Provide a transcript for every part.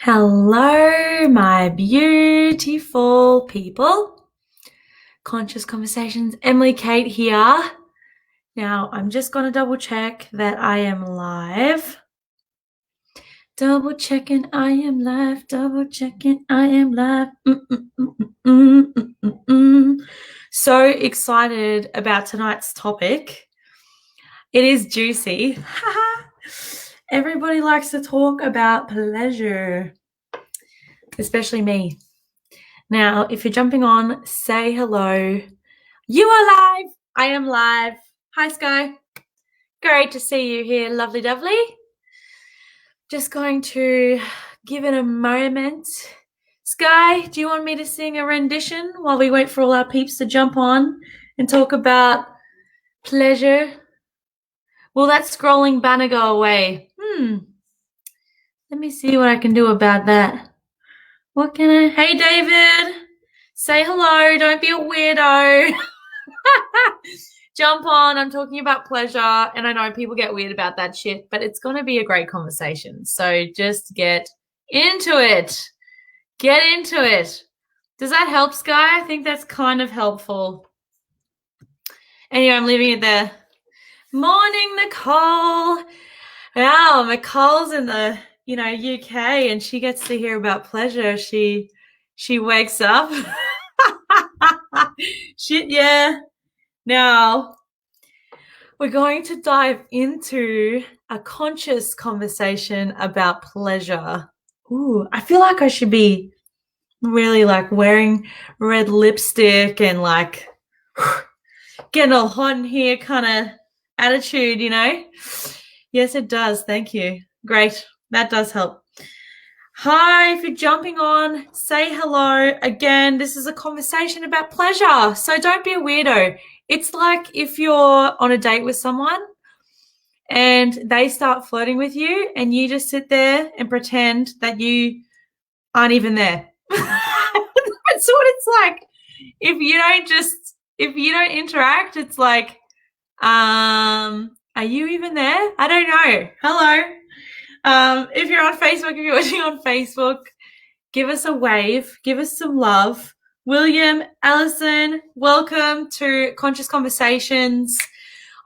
Hello, my beautiful people. Conscious Conversations, Emily Kate here. Now, I'm just going to double check that I am live. Double checking I am live. Double checking I am live. So excited about tonight's topic. It is juicy. Everybody likes to talk about pleasure, especially me. Now, if you're jumping on, say hello. You are live. I am live. Hi, Sky. Great to see you here, lovely dovely. Just going to give it a moment. Sky, do you want me to sing a rendition while we wait for all our peeps to jump on and talk about pleasure? Will that scrolling banner go away? Let me see what I can do about that. What can I... Hey, David. Say hello. Don't be a weirdo. Jump on. I'm talking about pleasure, and I know people get weird about that shit, but it's going to be a great conversation. So just get into it. Get into it. Does that help, Sky? I think that's kind of helpful. Anyway, I'm leaving it there. Morning, Nicole. Wow, Nicole's in the UK, and she gets to hear about pleasure. She wakes up. Shit, yeah. Now, we're going to dive into a conscious conversation about pleasure. Ooh, I feel like I should be really wearing red lipstick and getting all hot in here kind of attitude, Yes, it does. Thank you. Great. That does help. Hi, if you're jumping on, say hello. Again, this is a conversation about pleasure, so don't be a weirdo. It's like if you're on a date with someone and they start flirting with you and you just sit there and pretend that you aren't even there. That's what it's like. If you don't interact, it's like, are you even there? I don't know. Hello. If you're on Facebook, if you're watching on Facebook, give us a wave, give us some love. William, Allison, welcome to Conscious Conversations.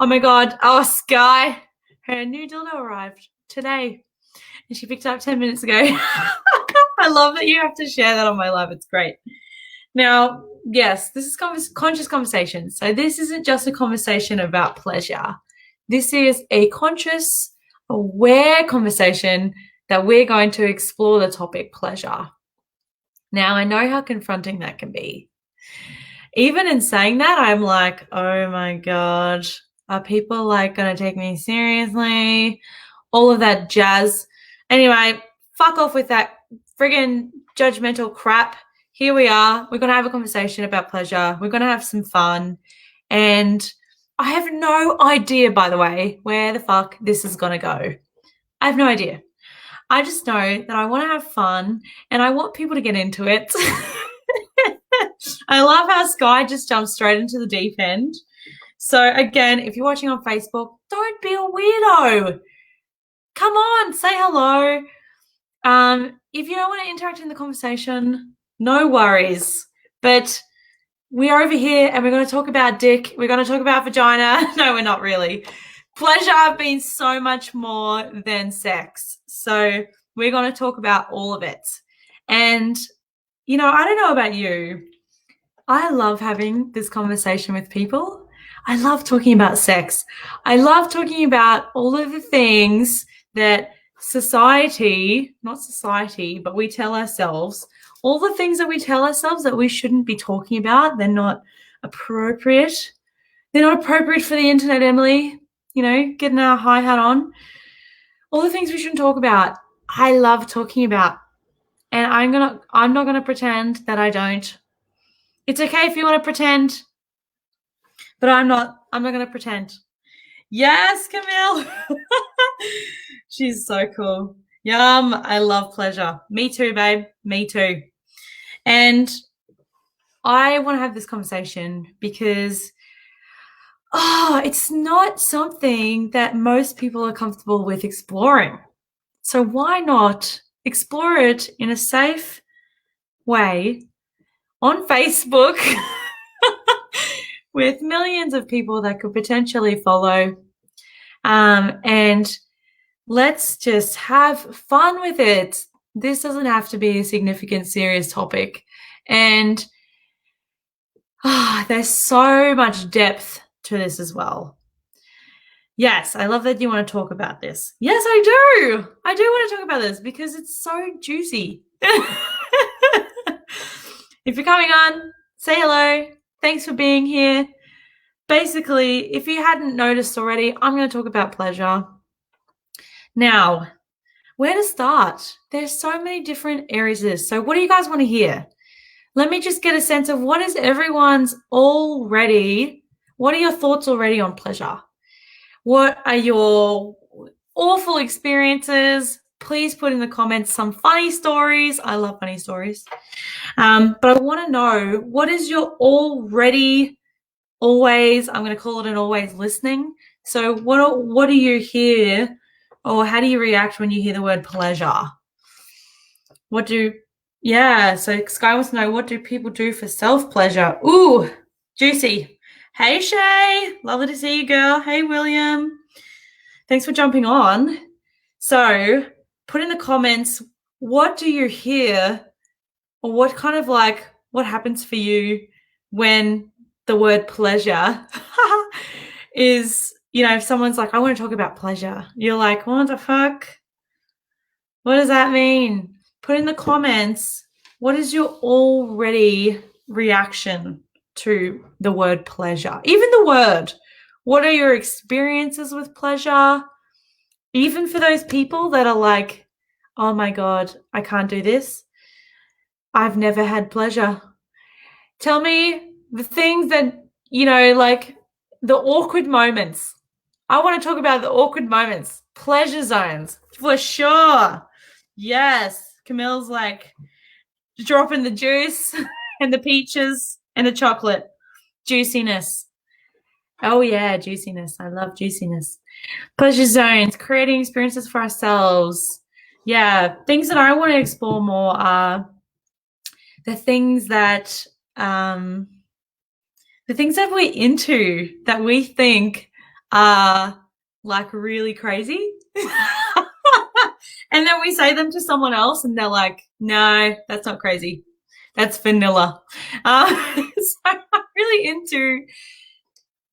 Oh my God. Oh, Sky, her new dildo arrived today and she picked it up 10 minutes ago. I love that you have to share that on my live. It's great. Now, yes, this is Conscious Conversations. So this isn't just a conversation about pleasure. This is a conscious, aware conversation that we're going to explore the topic pleasure. Now, I know how confronting that can be. Even in saying that, I'm like, oh my God, are people going to take me seriously? All of that jazz. Anyway, fuck off with that friggin' judgmental crap. Here we are. We're going to have a conversation about pleasure. We're going to have some fun. And I have no idea, by the way, where the fuck this is going to go. I have no idea. I just know that I want to have fun and I want people to get into it. I love how Sky just jumped straight into the deep end. So again, if you're watching on Facebook, don't be a weirdo. Come on, say hello. If you don't want to interact in the conversation, no worries. But we're over here and we're going to talk about dick. We're going to talk about vagina. No, we're not really. Pleasure means so much more than sex. So we're going to talk about all of it. And, I don't know about you. I love having this conversation with people. I love talking about sex. I love talking about all of the things that not society, but we tell ourselves, all the things that we tell ourselves that we shouldn't be talking about. They're not appropriate. They're not appropriate for the internet, Emily. Getting our high hat on. All the things we shouldn't talk about, I love talking about. And I'm not gonna pretend that I don't. It's okay if you want to pretend, but I'm not gonna pretend. Yes, Camille. She's so cool. Yum. I love pleasure. Me too, babe. Me too. And I want to have this conversation because it's not something that most people are comfortable with exploring. So why not explore it in a safe way on Facebook with millions of people that could potentially follow. And let's just have fun with it. This doesn't have to be a significant, serious topic. And there's so much depth to this as well. Yes, I love that you want to talk about this. Yes, I do. I do want to talk about this because it's so juicy. If you're coming on, say hello. Thanks for being here. Basically, if you hadn't noticed already, I'm going to talk about pleasure. Now, where to start? There's so many different areas of this. So what do you guys want to hear? Let me just get a sense of what are your thoughts already on pleasure? What are your awful experiences? Please put in the comments some funny stories. I love funny stories. But I want to know, what is your always, I'm going to call it an always listening. So what do you hear, or how do you react when you hear the word pleasure? So Sky wants to know, what do people do for self-pleasure? Ooh, juicy. Hey, Shay. Lovely to see you, girl. Hey, William. Thanks for jumping on. So put in the comments, what do you hear, or what happens for you when the word pleasure is, if someone's like, I want to talk about pleasure, you're like, what the fuck? What does that mean? Put in the comments, what is your already reaction to the word pleasure? Even the word. What are your experiences with pleasure? Even for those people that are like, oh my God, I can't do this. I've never had pleasure. Tell me the things that, like the awkward moments. I want to talk about the awkward moments. Pleasure zones, for sure. Yes. Camille's like dropping the juice and the peaches and the chocolate. Juiciness. Oh, yeah, juiciness. I love juiciness. Pleasure zones, creating experiences for ourselves. Yeah, things that I want to explore more are the things that we're into that we think are like really crazy. And then we say them to someone else and they're like, no, that's not crazy. That's vanilla. So I'm really into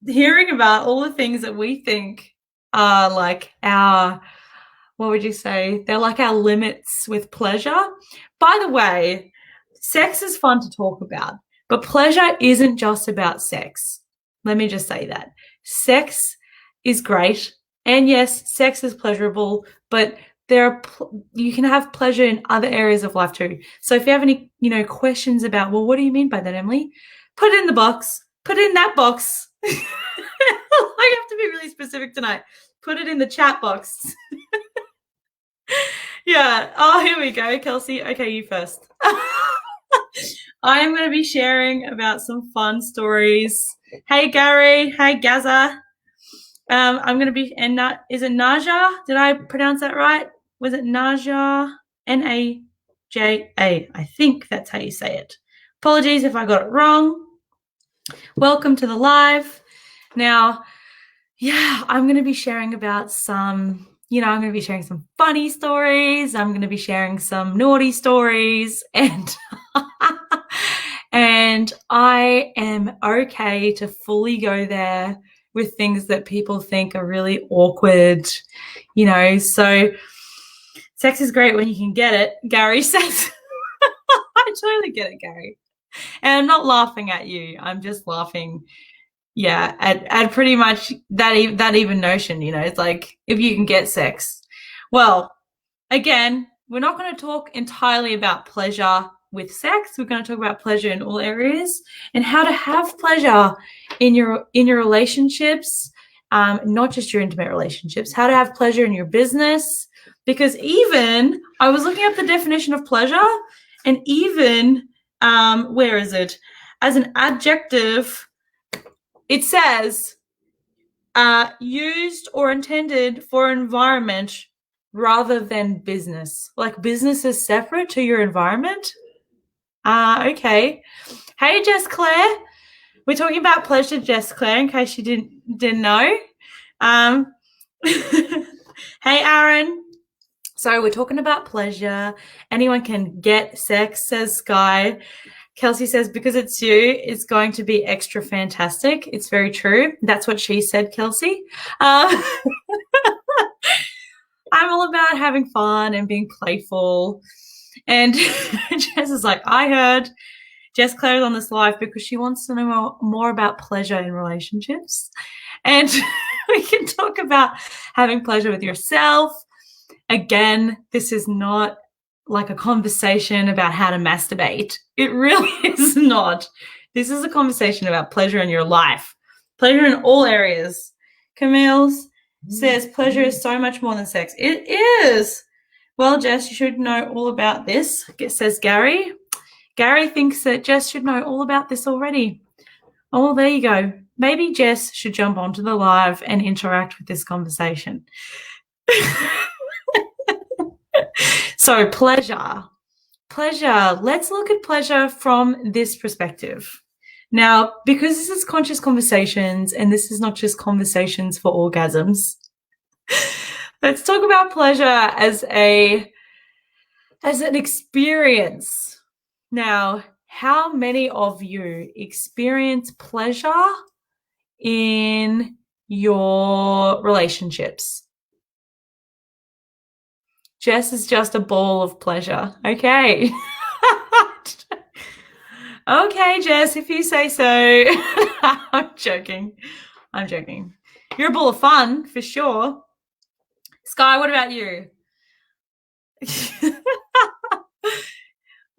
hearing about all the things that we think are like our, what would you say? They're like our limits with pleasure. By the way, sex is fun to talk about, but pleasure isn't just about sex. Let me just say that. Sex is great. And yes, sex is pleasurable, but you can have pleasure in other areas of life too. So if you have any, questions about, well, what do you mean by that, Emily? Put it in the box. Put it in that box. I have to be really specific tonight. Put it in the chat box. Yeah. Oh, here we go, Kelsey. Okay, you first. I am going to be sharing about some fun stories. Hey, Gary. Hey, Gaza. I'm going to be, is it Naja? Did I pronounce that right? Was it Naja? Naja. I think that's how you say it. Apologies if I got it wrong. Welcome to the live. Now, yeah, I'm going to be sharing about I'm going to be sharing some funny stories. I'm going to be sharing some naughty stories, and and I am okay to fully go there with things that people think are really awkward, so sex is great when you can get it, Gary says. I totally get it, Gary. And I'm not laughing at you. I'm just laughing, yeah, at pretty much that even notion, it's like, if you can get sex. Well, again, we're not going to talk entirely about pleasure with sex. We're going to talk about pleasure in all areas and how to have pleasure in your relationships, not just your intimate relationships, how to have pleasure in your business. Because even, I was looking up the definition of pleasure, and even, where is it? As an adjective, it says, used or intended for environment rather than business. Like business is separate to your environment. Okay. Hey, Jess Claire. We're talking about pleasure, Jess Claire, in case you didn't know. Hey, Aaron. So we're talking about pleasure. Anyone can get sex, says Sky. Kelsey says, because it's you, it's going to be extra fantastic. It's very true. That's what she said, Kelsey. I'm all about having fun and being playful. And Jess is like, I heard Jess Claire's on this live because she wants to know more about pleasure in relationships. And we can talk about having pleasure with yourself. Again, this is not like a conversation about how to masturbate. It really is not. This is a conversation about pleasure in your life, pleasure in all areas. Camille says pleasure is so much more than sex. It is. Well, Jess, you should know all about this, says Gary. Gary thinks that Jess should know all about this already. Oh, there you go. Maybe Jess should jump onto the live and interact with this conversation. So pleasure. Let's look at pleasure from this perspective. Now, because this is conscious conversations and this is not just conversations for orgasms, let's talk about pleasure as an experience. Now, how many of you experience pleasure in your relationships? Jess is just a ball of pleasure. Okay. Okay, Jess, if you say so. I'm joking. You're a ball of fun, for sure. Sky, what about you?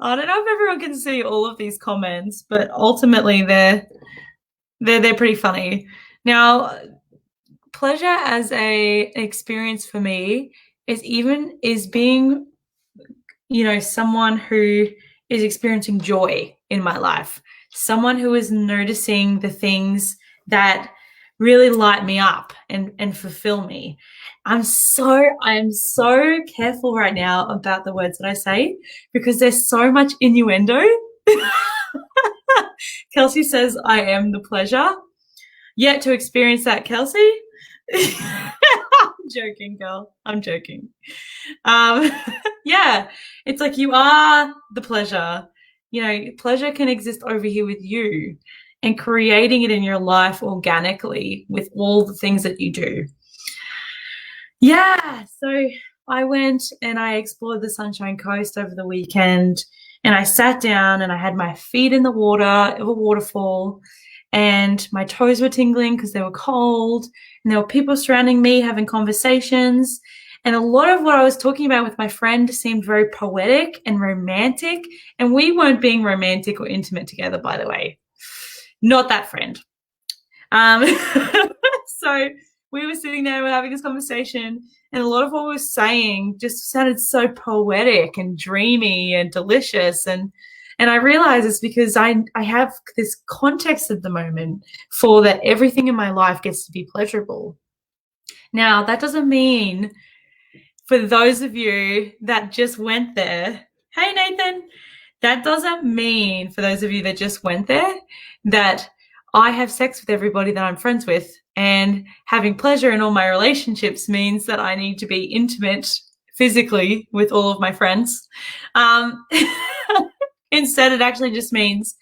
I don't know if everyone can see all of these comments, but ultimately they're pretty funny. Now, pleasure as an experience for me is being, someone who is experiencing joy in my life, someone who is noticing the things that really light me up and fulfill me. I am so careful right now about the words that I say because there's so much innuendo. Kelsey says, I am the pleasure. Yet to experience that, Kelsey. I'm joking, girl. I'm joking. Yeah, it's like you are the pleasure. Pleasure can exist over here with you and creating it in your life organically with all the things that you do. Yeah, so I went and I explored the Sunshine Coast over the weekend and I sat down and I had my feet in the water of a waterfall and my toes were tingling because they were cold and there were people surrounding me having conversations. And a lot of what I was talking about with my friend seemed very poetic and romantic. And we weren't being romantic or intimate together, by the way. Not that friend. So we were sitting there, we were having this conversation, and a lot of what we were saying just sounded so poetic and dreamy and delicious. And I realize it's because I have this context at the moment for that everything in my life gets to be pleasurable. Now, that doesn't mean for those of you that just went there, hey, Nathan, that doesn't mean for those of you that just went there that I have sex with everybody that I'm friends with, and having pleasure in all my relationships means that I need to be intimate physically with all of my friends. Instead, it actually just means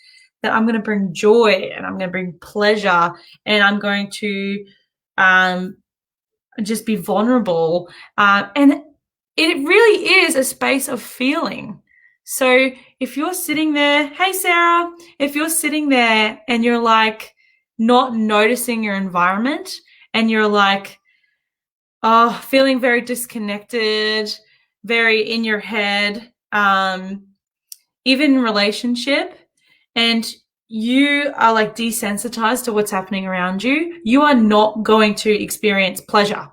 that I'm going to bring joy and I'm going to bring pleasure and I'm going to just be vulnerable. And it really is a space of feeling. So if you're sitting there, hey, Sarah, if you're sitting there and you're like not noticing your environment and you're like, feeling very disconnected, very in your head, even in relationship, and you are like desensitized to what's happening around you, you are not going to experience pleasure.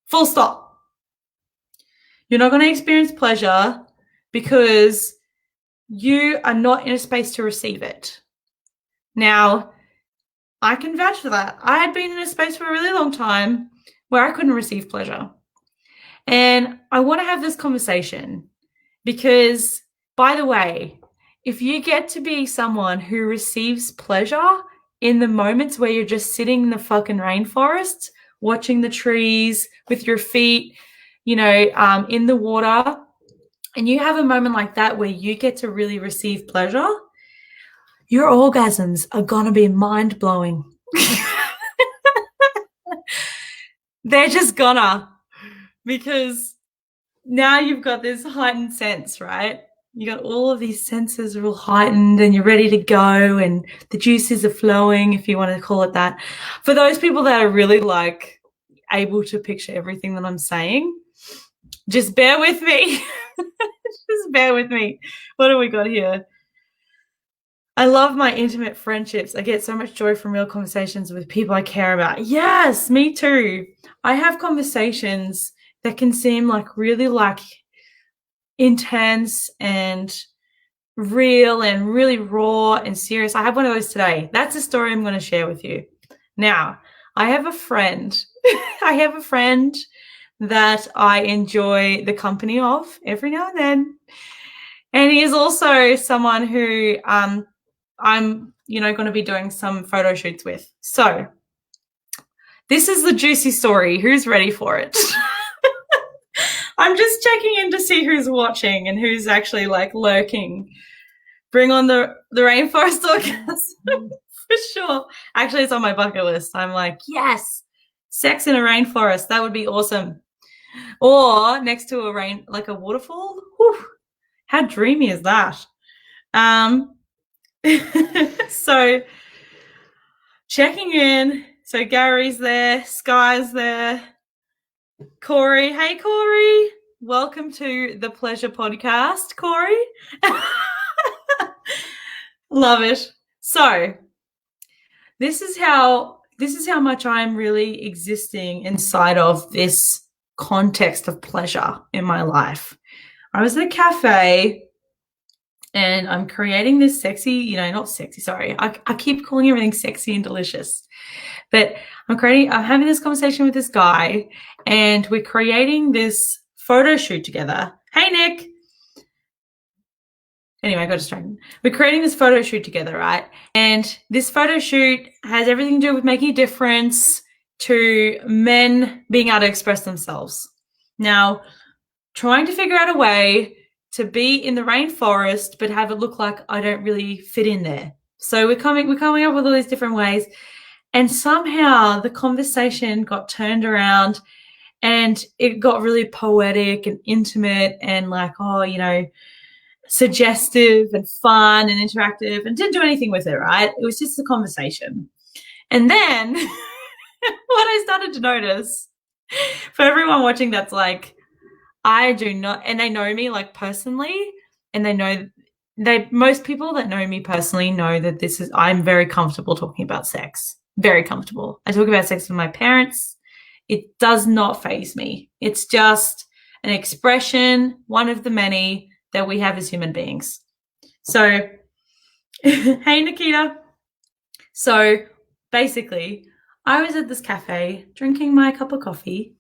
Full stop. You're not going to experience pleasure because you are not in a space to receive it. Now, I can vouch for that. I had been in a space for a really long time where I couldn't receive pleasure. And I want to have this conversation because, by the way, if you get to be someone who receives pleasure in the moments where you're just sitting in the fucking rainforest, watching the trees with your feet, in the water, and you have a moment like that where you get to really receive pleasure, your orgasms are going to be mind-blowing. They're just gonna, because now you've got this heightened sense, right? You got all of these senses real heightened and you're ready to go and the juices are flowing, if you want to call it that. For those people that are really like able to picture everything that I'm saying, just bear with me. Just bear with me. What do we got here? I love my intimate friendships. I get so much joy from real conversations with people I care about. Yes, me too. I have conversations that can seem like really like intense and real and really raw and serious. I have one of those today. That's a story I'm going to share with you. Now, I have a friend. I have a friend that I enjoy the company of every now and then. And he is also someone who I'm, going to be doing some photo shoots with. So this is the juicy story. Who's ready for it? I'm just checking in to see who's watching and who's actually like lurking. Bring on the rainforest orgasm for sure. Actually, it's on my bucket list. I'm like, yes, sex in a rainforest. That would be awesome. Or next to like a waterfall. Whew, how dreamy is that? So checking in. So Gary's there, Sky's there, Corey. Hey, Corey. Welcome to the Pleasure Podcast, Corey. Love it. So this is how much I'm really existing inside of this context of pleasure in my life. I was at a cafe and I'm creating this sexy, not sexy, sorry. I keep calling everything sexy and delicious. But I'm having this conversation with this guy and we're creating this photo shoot together. Hey, Nick. Anyway, I got distracted. We're creating this photo shoot together, right? And this photo shoot has everything to do with making a difference to men being able to express themselves. Now, trying to figure out a way to be in the rainforest but have it look like I don't really fit in there. So we're coming up with all these different ways. And somehow the conversation got turned around and it got really poetic and intimate and like, suggestive and fun and interactive, and didn't do anything with it, right? It was just a conversation. And then what I started to notice, for everyone watching that's like, I do not, and they know me like personally, and most people that know me personally know that I'm very comfortable talking about sex. Very comfortable. I talk about sex with my parents. It does not faze me. It's just an expression, one of the many that we have as human beings. So, hey, Nikita. So basically, I was at this cafe drinking my cup of coffee,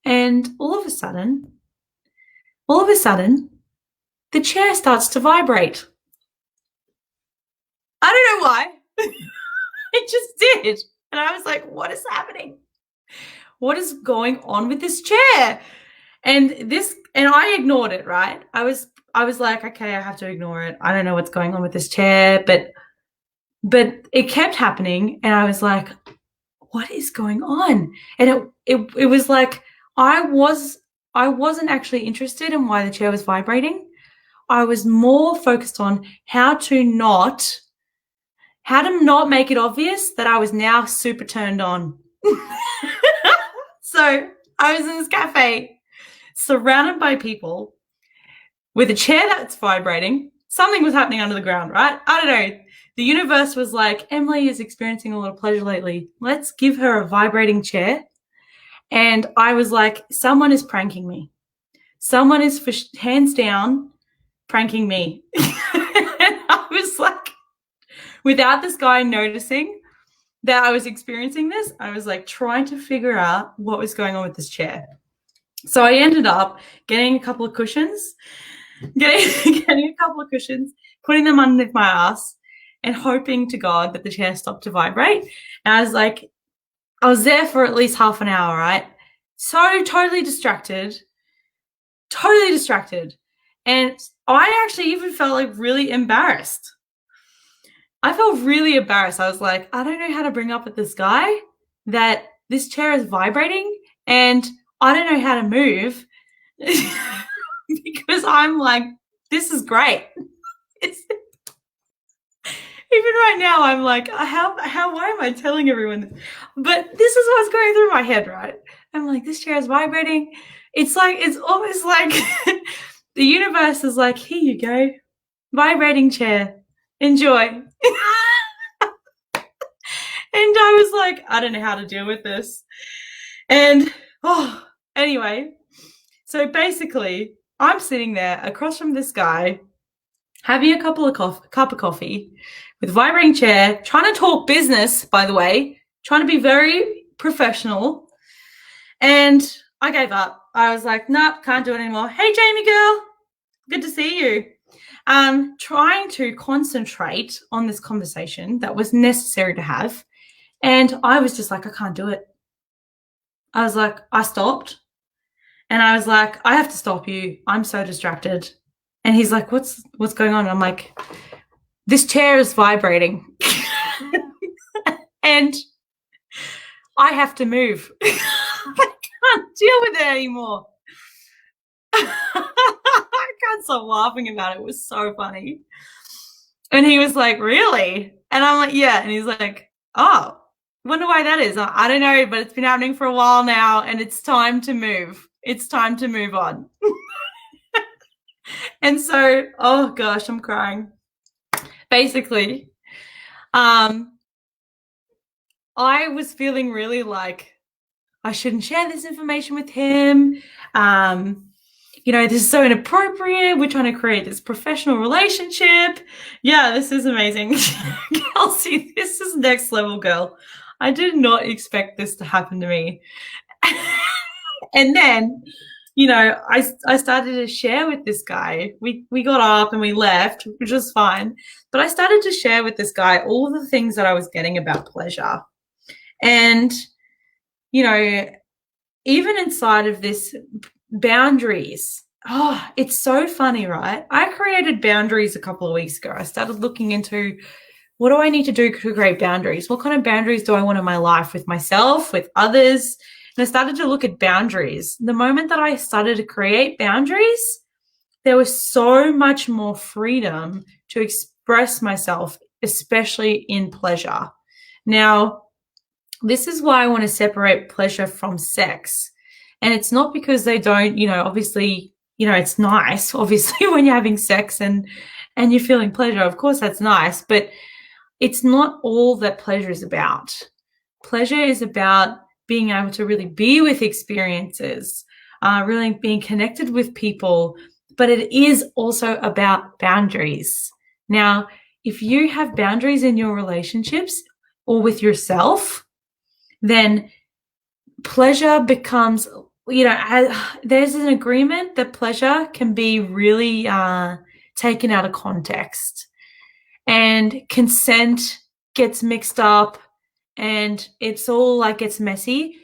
and all of a sudden, the chair starts to vibrate. I don't know why. It just did. And I was like, what is happening? What is going on with this chair? And I ignored it, right? I was like, okay, I have to ignore it. I don't know what's going on with this chair, but it kept happening, and I was like, what is going on? And it was like I wasn't actually interested in why the chair was vibrating. I was more focused on how to not make it obvious that I was now super turned on. So I was in this cafe surrounded by people with a chair that's vibrating. Something was happening under the ground, right? I don't know. The universe was like, Emily is experiencing a lot of pleasure lately. Let's give her a vibrating chair. And I was like, someone is pranking me. Someone is, hands down, pranking me. And I was like, without this guy noticing that I was experiencing this, I was like trying to figure out what was going on with this chair. So I ended up getting a couple of cushions, putting them underneath my ass, and hoping to God that the chair stopped to vibrate. And I was there for at least half an hour, right? So totally distracted. And I actually even felt like really embarrassed. I felt really embarrassed. I was like, I don't know how to bring up with this guy that this chair is vibrating and I don't know how to move because I'm like, this is great. Even right now, I'm like, why am I telling everyone this? But this is what's going through my head, right? I'm like, this chair is vibrating. It's almost like the universe is like, here you go, vibrating chair, enjoy. And I was like, I don't know how to deal with this. And anyway, so basically, I'm sitting there across from this guy, having a cup of coffee with a vibrating chair, trying to talk business, by the way, trying to be very professional. And I gave up. I was like, nope, can't do it anymore. Hey, Jamie girl, good to see you. Trying to concentrate on this conversation that was necessary to have. And I was just like, I can't do it. I was like, I stopped. And I was like, I have to stop you. I'm so distracted. And he's like, what's going on? And I'm like, this chair is vibrating. And I have to move. I can't deal with it anymore. I can't stop laughing about it. It was so funny. And he was like, really? And I'm like, yeah. And he's like, oh, wonder why that is. I don't know, but it's been happening for a while now and it's time to move. It's time to move on. And so, oh gosh, I'm crying. Basically, I was feeling really like I shouldn't share this information with him. This is so inappropriate. We're trying to create this professional relationship. Yeah, this is amazing. Kelsey, this is next level, girl. I did not expect this to happen to me. And then, I started to share with this guy. We got up and we left, which was fine. But I started to share with this guy all the things that I was getting about pleasure. And, even inside of this, boundaries. Oh, it's so funny, right? I created boundaries a couple of weeks ago. I started looking into what do I need to do to create boundaries? What kind of boundaries do I want in my life with myself, with others? And I started to look at boundaries. The moment that I started to create boundaries, there was so much more freedom to express myself, especially in pleasure. Now, this is why I want to separate pleasure from sex. And it's not because they don't, obviously, it's nice, obviously, when you're having sex and you're feeling pleasure. Of course, that's nice. But it's not all that pleasure is about. Pleasure is about being able to really be with experiences, really being connected with people. But it is also about boundaries. Now, if you have boundaries in your relationships or with yourself, then pleasure becomes, there's an agreement that pleasure can be really taken out of context, and consent gets mixed up and it's all like gets messy.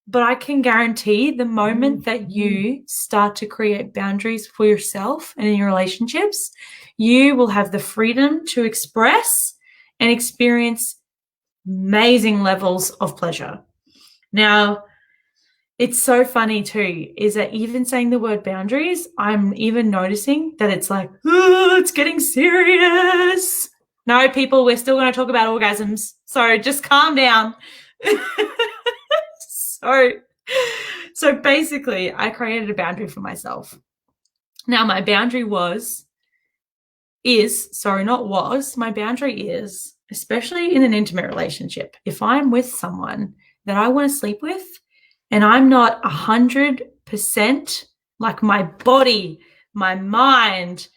But I can guarantee the moment that you start to create boundaries for yourself and in your relationships, you will have the freedom to express and experience amazing levels of pleasure. Now, it's so funny too, is that even saying the word boundaries, I'm even noticing that it's like, oh, it's getting serious. No, people, we're still going to talk about orgasms. So just calm down. So basically, I created a boundary for myself. Now, my boundary my boundary is, especially in an intimate relationship, if I'm with someone that I want to sleep with and I'm not 100%, like my body, my mind,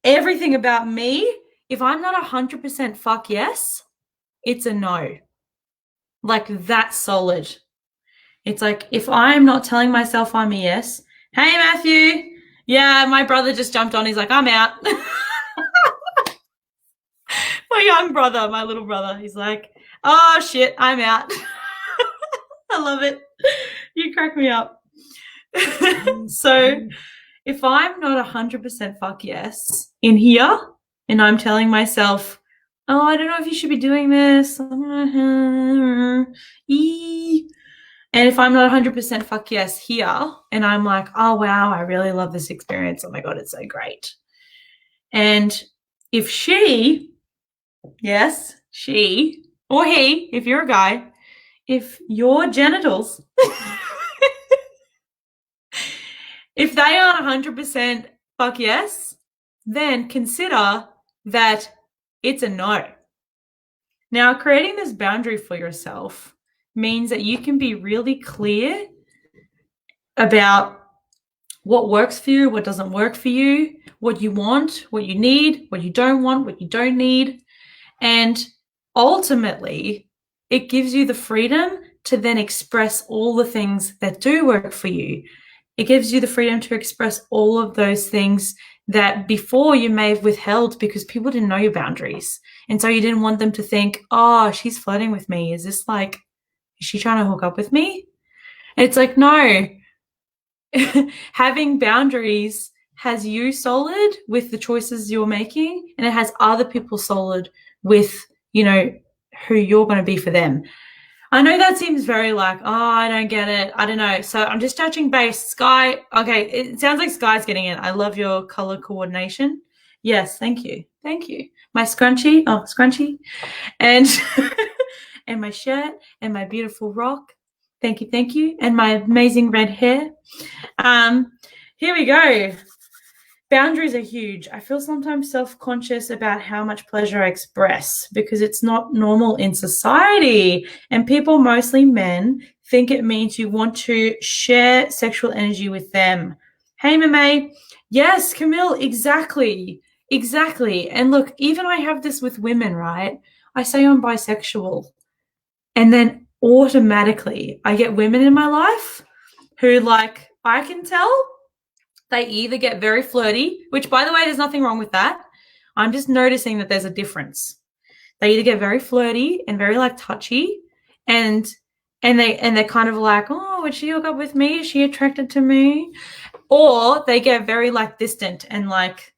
everything about me, if I'm not 100% fuck yes, it's a no. Like that solid. It's like, if I'm not telling myself I'm a yes, hey, Matthew. Yeah, my brother just jumped on. He's like, I'm out. My young brother, my little brother, he's like, oh, shit, I'm out. I love it. You crack me up. So if I'm not 100% fuck yes in here and I'm telling myself, oh, I don't know if you should be doing this. And if I'm not 100% fuck yes here and I'm like, oh, wow, I really love this experience. Oh, my God, it's so great. And if she, yes, she or he, if you're a guy, if your genitals, if they aren't 100% fuck yes, then consider that it's a no. Now, creating this boundary for yourself means that you can be really clear about what works for you, what doesn't work for you, what you want, what you need, what you don't want, what you don't need. And ultimately, it gives you the freedom to then express all the things that do work for you. It gives you the freedom to express all of those things that before you may have withheld because people didn't know your boundaries. And so you didn't want them to think, oh, she's flirting with me. Is this like, is she trying to hook up with me? And it's like, no. Having boundaries has you solid with the choices you're making, and it has other people solid with, you know, who you're going to be for them. I know that seems very like, oh, I don't get it. I don't know. So I'm just touching base. Sky, okay, it sounds like Sky's getting it. I love your color coordination. Yes, thank you. Thank you. My scrunchie, and and my shirt and my beautiful rock. Thank you. And my amazing red hair. Here we go. Boundaries are huge. I feel sometimes self-conscious about how much pleasure I express because it's not normal in society. And people, mostly men, think it means you want to share sexual energy with them. Hey, Mame. Yes, Camille, exactly. And look, even I have this with women, right? I say I'm bisexual. And then automatically I get women in my life who, like, I can tell they either get very flirty, which, by the way, there's nothing wrong with that. I'm just noticing that there's a difference. They either get very flirty and very like touchy, and they're kind of like, oh, would she hook up with me? Is she attracted to me? Or they get very like distant and like,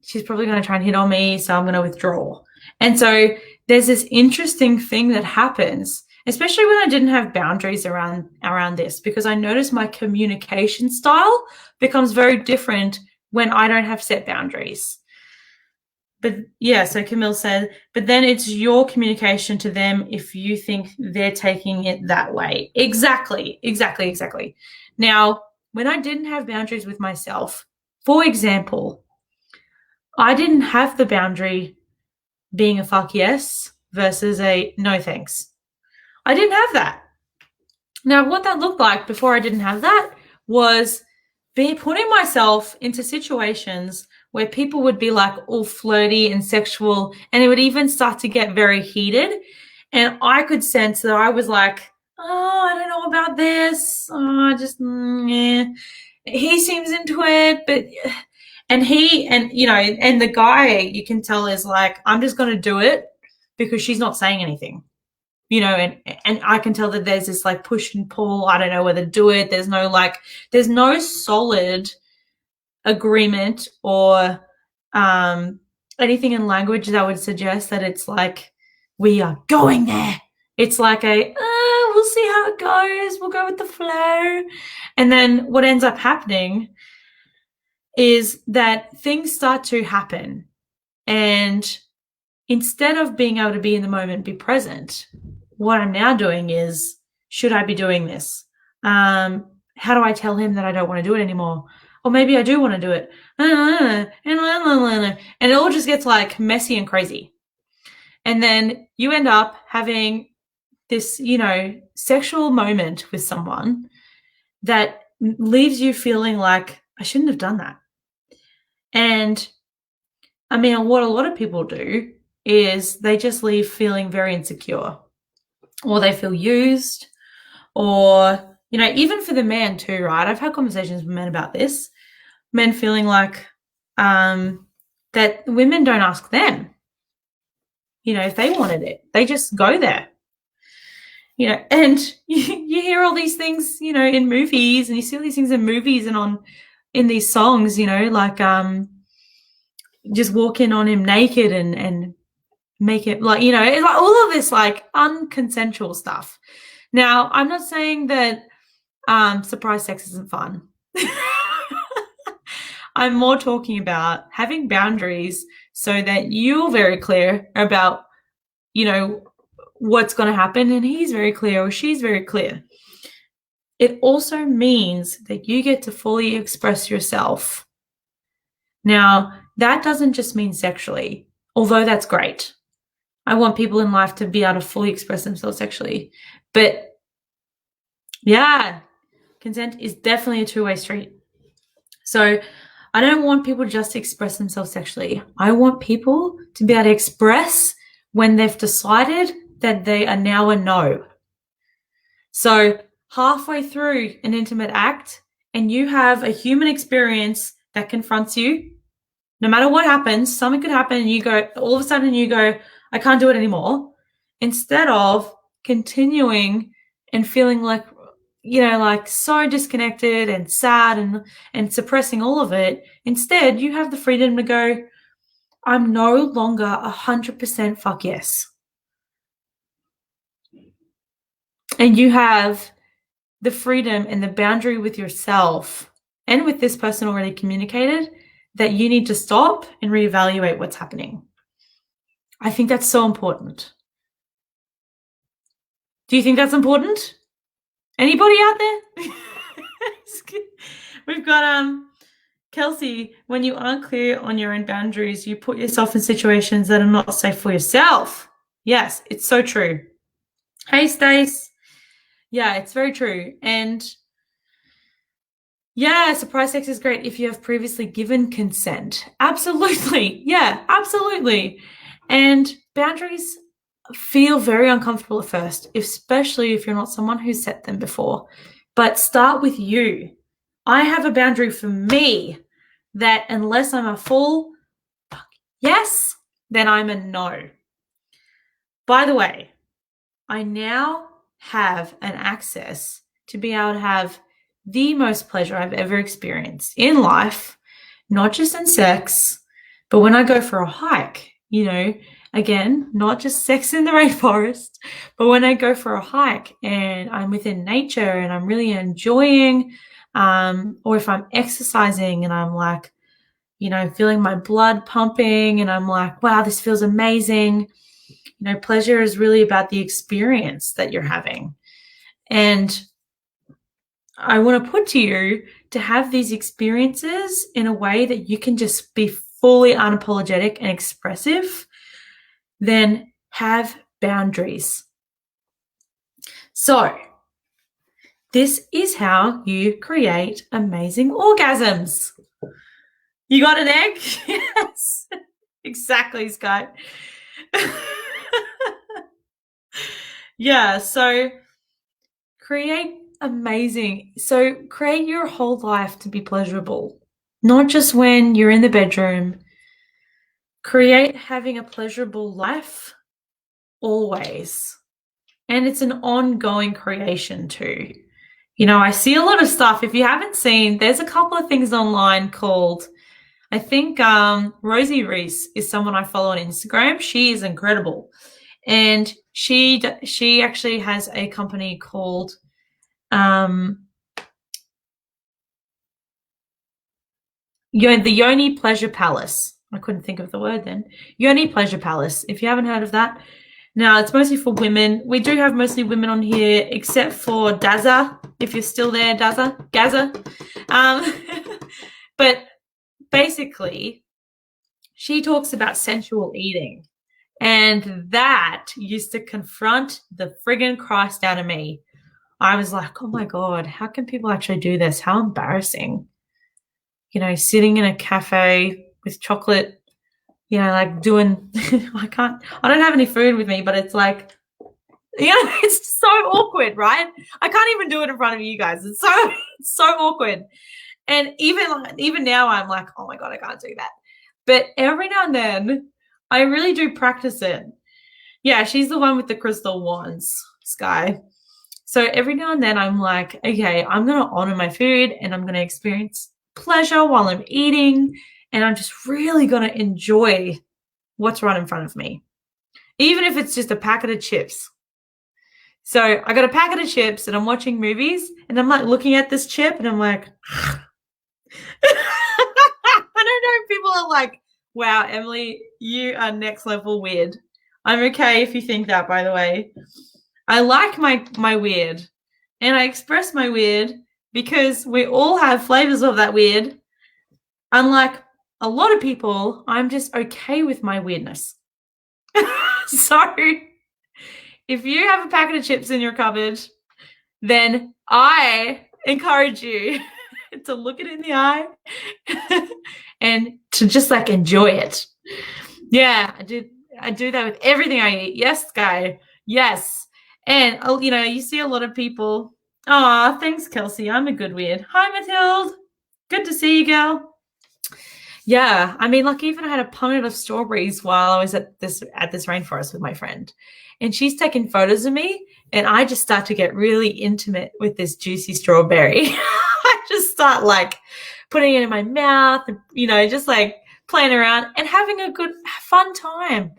she's probably going to try and hit on me, so I'm going to withdraw. And so there's this interesting thing that happens, especially when I didn't have boundaries around this, because I noticed my communication style becomes very different when I don't have set boundaries. But yeah, so Camille said, but then it's your communication to them if you think they're taking it that way. Exactly. Now, when I didn't have boundaries with myself, for example, I didn't have the boundary being a fuck yes versus a no thanks. I didn't have that. Now, what that looked like before I didn't have that was putting myself into situations where people would be like all flirty and sexual, and it would even start to get very heated. And I could sense that I was like, oh, I don't know about this. Oh, I just, yeah. He seems into it, but, and you know, and the guy, you can tell, is like, I'm just going to do it because she's not saying anything. You know, and I can tell that there's this like push and pull. I don't know whether to do it. There's no solid agreement or anything in language that would suggest that it's like, we are going there. It's like we'll see how it goes. We'll go with the flow. And then what ends up happening is that things start to happen. And instead of being able to be in the moment, be present, what I'm now doing is, should I be doing this? How do I tell him that I don't want to do it anymore? Or maybe I do want to do it. And it all just gets like messy and crazy. And then you end up having this, you know, sexual moment with someone that leaves you feeling like, I shouldn't have done that. And I mean, what a lot of people do is they just leave feeling very insecure, or they feel used, Or, you know, even for the man too, right? I've had conversations with men about this. Men feeling like that women don't ask them, you know, if they wanted it. They just go there. You know, and you hear all these things, you know, in movies, and you see all these things in movies and in these songs, you know, like just walk in on him naked and make it like, you know, it's like all of this like unconsensual stuff. Now, I'm not saying that surprise sex isn't fun. I'm more talking about having boundaries so that you're very clear about, you know, what's going to happen, and he's very clear or she's very clear. It also means that you get to fully express yourself. Now, that doesn't just mean sexually, although that's great. I want people in life to be able to fully express themselves sexually. But yeah, consent is definitely a two-way street. So I don't want people just to express themselves sexually. I want people to be able to express when they've decided that they are now a no. So halfway through an intimate act and you have a human experience that confronts you, no matter what happens, something could happen and you go, all of a sudden you go, I can't do it anymore. Instead of continuing and feeling like, you know, like so disconnected and sad and suppressing all of it, instead you have the freedom to go, I'm no longer 100% fuck yes. And you have the freedom and the boundary with yourself and with this person already communicated that you need to stop and reevaluate what's happening. I think that's so important. Do you think that's important? Anybody out there? We've got Kelsey, when you aren't clear on your own boundaries, you put yourself in situations that are not safe for yourself. Yes, it's so true. Hey, Stace. Yeah, it's very true. And yeah, surprise sex is great if you have previously given consent. Absolutely. Yeah, absolutely. And boundaries feel very uncomfortable at first, especially if you're not someone who's set them before. But start with you. I have a boundary for me that unless I'm a full yes, then I'm a no. By the way, I now have an access to be able to have the most pleasure I've ever experienced in life, not just in sex, but when I go for a hike, you know, again, not just sex in the rainforest, but when I go for a hike and I'm within nature and I'm really enjoying, or if I'm exercising and I'm like, you know, feeling my blood pumping and I'm like, wow, this feels amazing. You know, pleasure is really about the experience that you're having. And I want to put to you to have these experiences in a way that you can just be fully unapologetic and expressive, then have boundaries. So this is how you create amazing orgasms. You got an egg? Yes, exactly, Scott. Yeah, so create your whole life to be pleasurable, not just when you're in the bedroom. Create having a pleasurable life always. And it's an ongoing creation too. You know, I see a lot of stuff. If you haven't seen, there's a couple of things online called, I think Rosie Reese is someone I follow on Instagram. She is incredible. And she actually has a company called the Yoni Pleasure Palace. I couldn't think of the word then. Yoni Pleasure Palace. If you haven't heard of that. Now, it's mostly for women. We do have mostly women on here, except for Daza, if you're still there, Gaza. But basically, she talks about sensual eating. And that used to confront the friggin' Christ out of me. I was like, oh my God, how can people actually do this? How embarrassing. You know, sitting in a cafe with chocolate, you know, like doing, I don't have any food with me, but it's like, You know, it's so awkward, right? I can't even do it in front of you guys. It's so awkward. And even now I'm like, oh my God, I can't do that. But every now and then I really do practice it. Yeah, she's the one with the crystal wands, Sky. So every now and then I'm like, okay, I'm going to honor my food and I'm going to experience pleasure while I'm eating. And I'm just really going to enjoy what's right in front of me, even if it's just a packet of chips. So I got a packet of chips and I'm watching movies and I'm like looking at this chip and I'm like, I don't know if people are like, wow, Emily, you are next level weird. I'm okay if you think that, by the way. I like my weird and I express my weird because we all have flavors of that weird. Unlike a lot of people, I'm just okay with my weirdness. So if you have a packet of chips in your cupboard, then I encourage you to look it in the eye and to just like enjoy it. Yeah, I do that with everything I eat. Yes, Sky. Yes. And, you know, you see a lot of people. Oh, thanks, Kelsey. I'm a good weird. Hi, Mathilde. Good to see you, girl. Yeah, I mean, like even I had a punnet of strawberries while I was at this rainforest with my friend, and she's taking photos of me, and I just start to get really intimate with this juicy strawberry. I just start like putting it in my mouth, and, you know, just like playing around and having a good, fun time.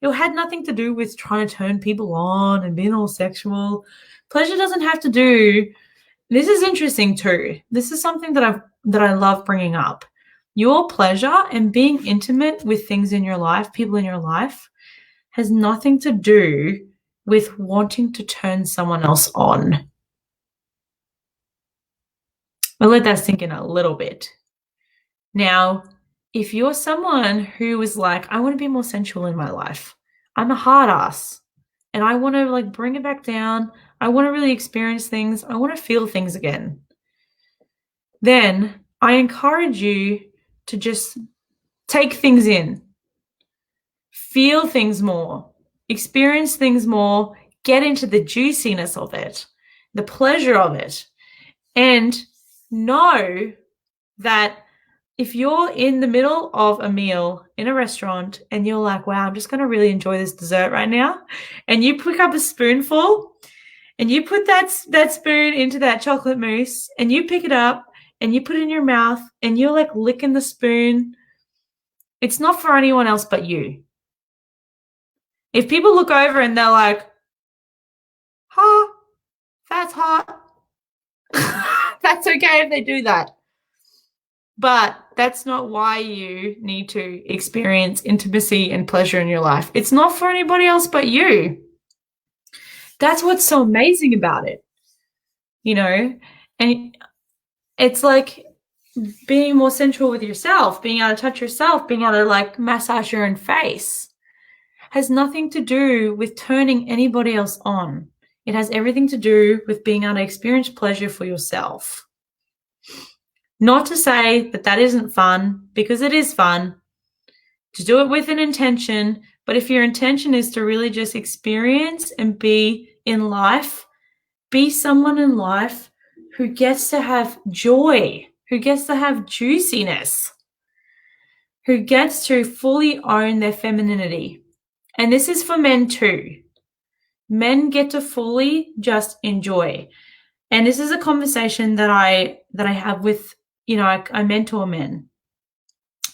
It had nothing to do with trying to turn people on and being all sexual. Pleasure doesn't have to do. This is interesting too. This is something that I love bringing up. Your pleasure and being intimate with things in your life, people in your life, has nothing to do with wanting to turn someone else on. I'll let that sink in a little bit. Now, if you're someone who is like, I want to be more sensual in my life, I'm a hard ass, and I want to like bring it back down, I want to really experience things, I want to feel things again, then I encourage you to just take things in, feel things more, experience things more, get into the juiciness of it, the pleasure of it, and know that if you're in the middle of a meal in a restaurant and you're like, wow, I'm just going to really enjoy this dessert right now, and you pick up a spoonful and you put that spoon into that chocolate mousse and you pick it up and you put it in your mouth and you're like licking the spoon, it's not for anyone else but you. If people look over and they're like, huh, that's hot, that's okay if they do that. But that's not why you need to experience intimacy and pleasure in your life. It's not for anybody else but you. That's what's so amazing about it, you know? And it's like being more sensual with yourself, being able to touch yourself, being able to like massage your own face has nothing to do with turning anybody else on. It has everything to do with being able to experience pleasure for yourself. Not to say that that isn't fun, because it is fun to do it with an intention. But if your intention is to really just experience and be in life, be someone in life who gets to have joy, who gets to have juiciness, who gets to fully own their femininity. And this is for men too. Men get to fully just enjoy. And this is a conversation that I have with, you know, I mentor men.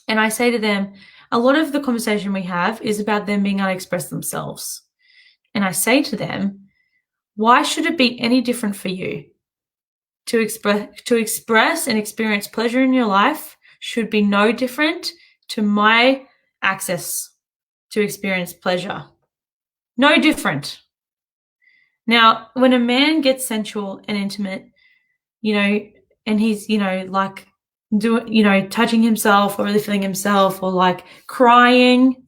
And I say to them, a lot of the conversation we have is about them being able to express themselves. And I say to them, why should it be any different for you? To express and experience pleasure in your life should be no different to my access to experience pleasure. No different. Now, when a man gets sensual and intimate, you know, and he's, you know, like touching himself or really feeling himself or like crying,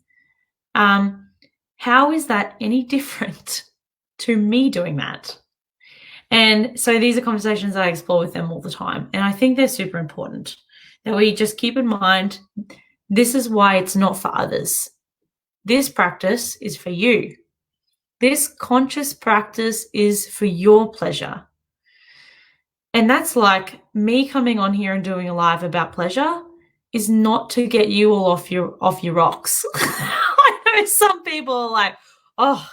how is that any different to me doing that? And so these are conversations that I explore with them all the time. And I think they're super important that we just keep in mind, this is why it's not for others. This practice is for you. This conscious practice is for your pleasure. And that's like me coming on here and doing a live about pleasure is not to get you all off your rocks. I know some people are like, oh,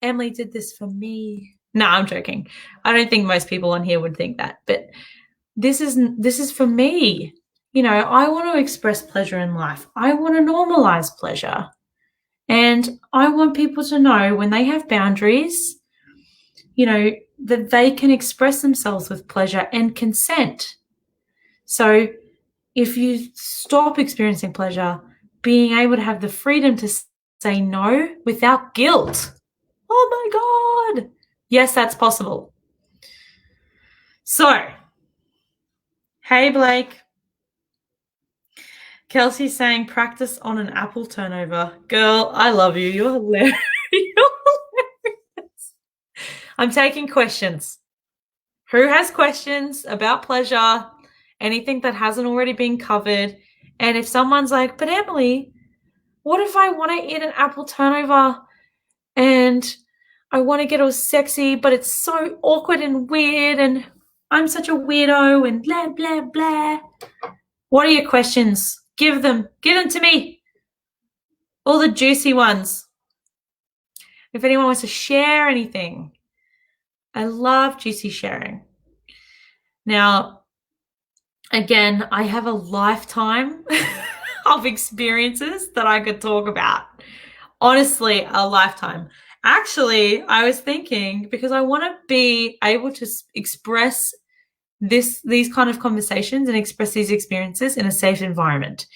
Emily did this for me. No, I'm joking. I don't think most people on here would think that, but this is for me. You know, I want to express pleasure in life. I want to normalize pleasure. And I want people to know when they have boundaries, you know, that they can express themselves with pleasure and consent. So if you stop experiencing pleasure, being able to have the freedom to say no without guilt. Oh my God. Yes, that's possible. So, hey, Blake. Kelsey's saying practice on an apple turnover. Girl, I love you. You're hilarious. You're hilarious. I'm taking questions. Who has questions about pleasure? Anything that hasn't already been covered? And if someone's like, but Emily, what if I want to eat an apple turnover and I want to get all sexy, but it's so awkward and weird and I'm such a weirdo and blah, blah, blah. What are your questions? Give them to me. All the juicy ones. If anyone wants to share anything, I love juicy sharing. Now, again, I have a lifetime of experiences that I could talk about. Honestly, a lifetime. Actually, I was thinking because I want to be able to express these kind of conversations and express these experiences in a safe environment.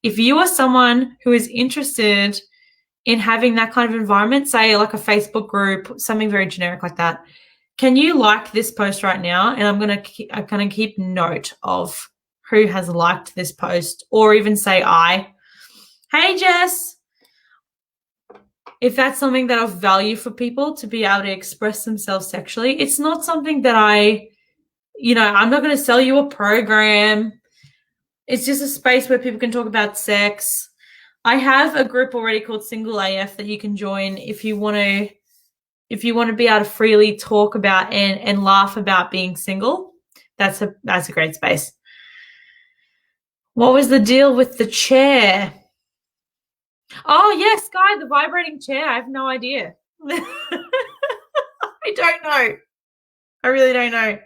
If you are someone who is interested in having that kind of environment, say like a Facebook group, something very generic like that, can you like this post right now? And I'm gonna keep note of who has liked this post, or even say I. Hey Jess. If that's something that I value for people to be able to express themselves sexually, it's not something that I'm not going to sell you a program. It's just a space where people can talk about sex. I have a group already called Single AF that you can join if you want to be able to freely talk about and laugh about being single. That's a great space. What was the deal with the chair? Oh, yes, Sky, the vibrating chair. I have no idea. I don't know. I really don't know.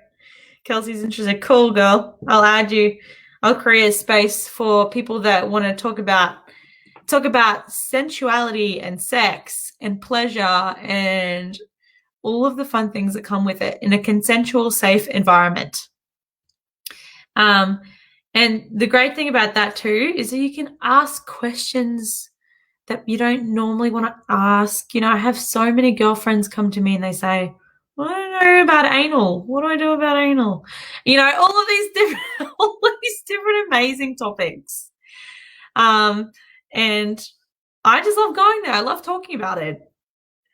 Kelsey's interested. Cool, girl. I'll add you. I'll create a space for people that want to talk about sensuality and sex and pleasure and all of the fun things that come with it in a consensual, safe environment. And the great thing about that too is that you can ask questions that you don't normally want to ask. You know, I have so many girlfriends come to me and they say, I don't know about anal. What do I do about anal? You know, all of these different amazing topics. And I just love going there. I love talking about it.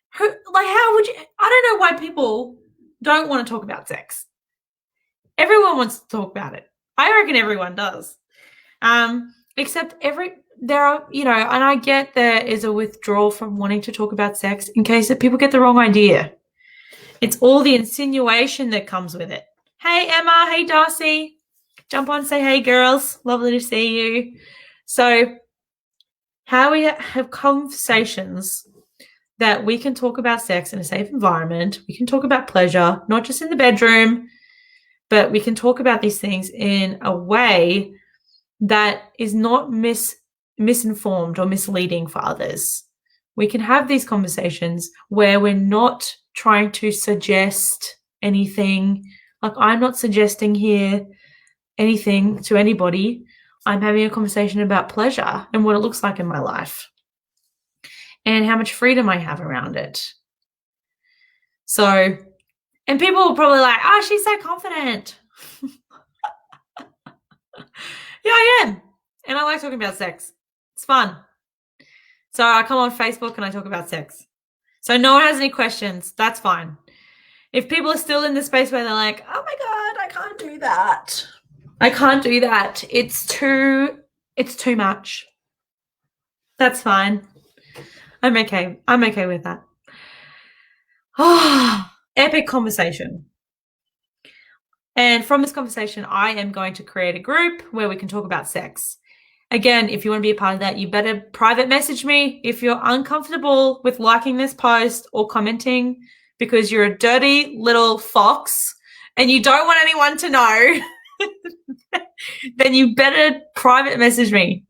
How would you? I don't know why people don't want to talk about sex. Everyone wants to talk about it. I reckon everyone does. Except there are, you know, and I get there is a withdrawal from wanting to talk about sex in case that people get the wrong idea. It's all the insinuation that comes with it. Hey, Emma. Hey, Darcy. Jump on, say hey, girls. Lovely to see you. So how we have conversations that we can talk about sex in a safe environment. We can talk about pleasure, not just in the bedroom, but we can talk about these things in a way that is not misinformed or misleading for others. We can have these conversations where we're not trying to suggest anything. Like, I'm not suggesting here anything to anybody. I'm having a conversation about pleasure and what it looks like in my life and how much freedom I have around it. So, and people will probably like, oh, she's so confident. Yeah, I am. And I like talking about sex. It's fun. So I come on Facebook and I talk about sex. So no one has any questions. That's fine. If people are still in the space where they're like, oh my God, I can't do that. I can't do that. It's too much. That's fine. I'm okay. I'm okay with that. Epic conversation. And from this conversation, I am going to create a group where we can talk about sex. Again, if you want to be a part of that, you better private message me if you're uncomfortable with liking this post or commenting because you're a dirty little fox and you don't want anyone to know. Then you better private message me.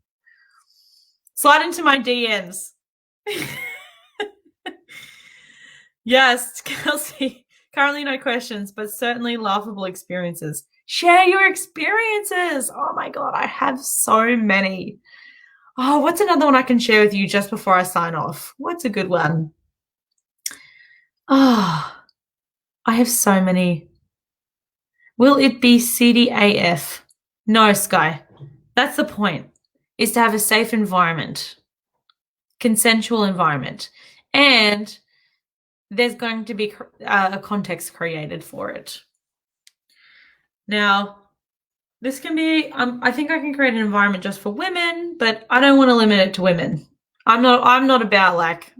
Slide into my DMs. Yes, Kelsey. Currently no questions, but certainly laughable experiences. Share your experiences. Oh my God, I have so many. Oh, what's another one I can share with you just before I sign off? What's a good one? Oh, I have so many. Will it be CDAF? No, Sky. That's the point, is to have a safe environment, consensual environment. And there's going to be a context created for it. Now, this can be, I think I can create an environment just for women, but I don't want to limit it to women. I'm not about like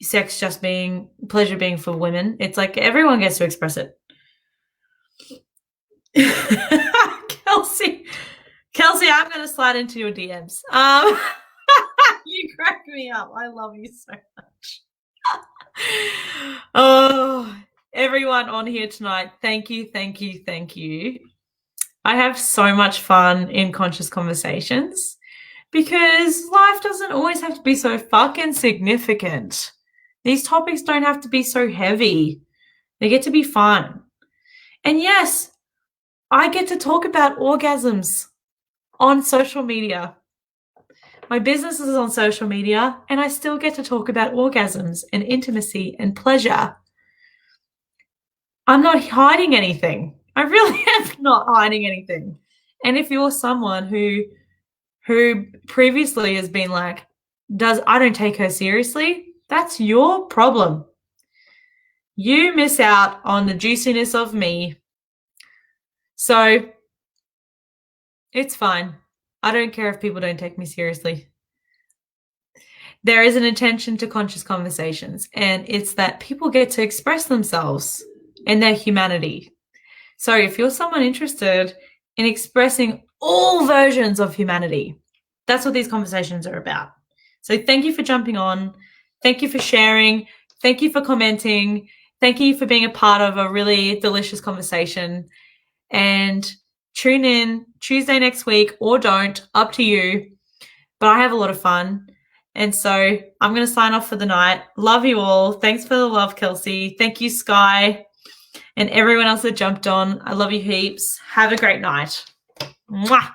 sex just being, pleasure being for women. It's like everyone gets to express it. Kelsey, I'm going to slide into your DMs. You crack me up. I love you so much. Oh, everyone on here tonight, thank you. I have so much fun in conscious conversations because life doesn't always have to be so fucking significant. These topics don't have to be so heavy. They get to be fun. And yes, I get to talk about orgasms on social media. My business is on social media, and I still get to talk about orgasms and intimacy and pleasure. I'm not hiding anything. I really am not hiding anything. And if you're someone who previously has been like, I don't take her seriously, that's your problem. You miss out on the juiciness of me. So it's fine. I don't care if people don't take me seriously. There is an intention to conscious conversations, and it's that people get to express themselves and their humanity. So if you're someone interested in expressing all versions of humanity, that's what these conversations are about. So thank you for jumping on. Thank you for sharing. Thank you for commenting. Thank you for being a part of a really delicious conversation. And tune in Tuesday next week or don't, up to you. But I have a lot of fun. And so I'm going to sign off for the night. Love you all. Thanks for the love, Kelsey. Thank you, Sky, and everyone else that jumped on. I love you heaps. Have a great night. Mwah.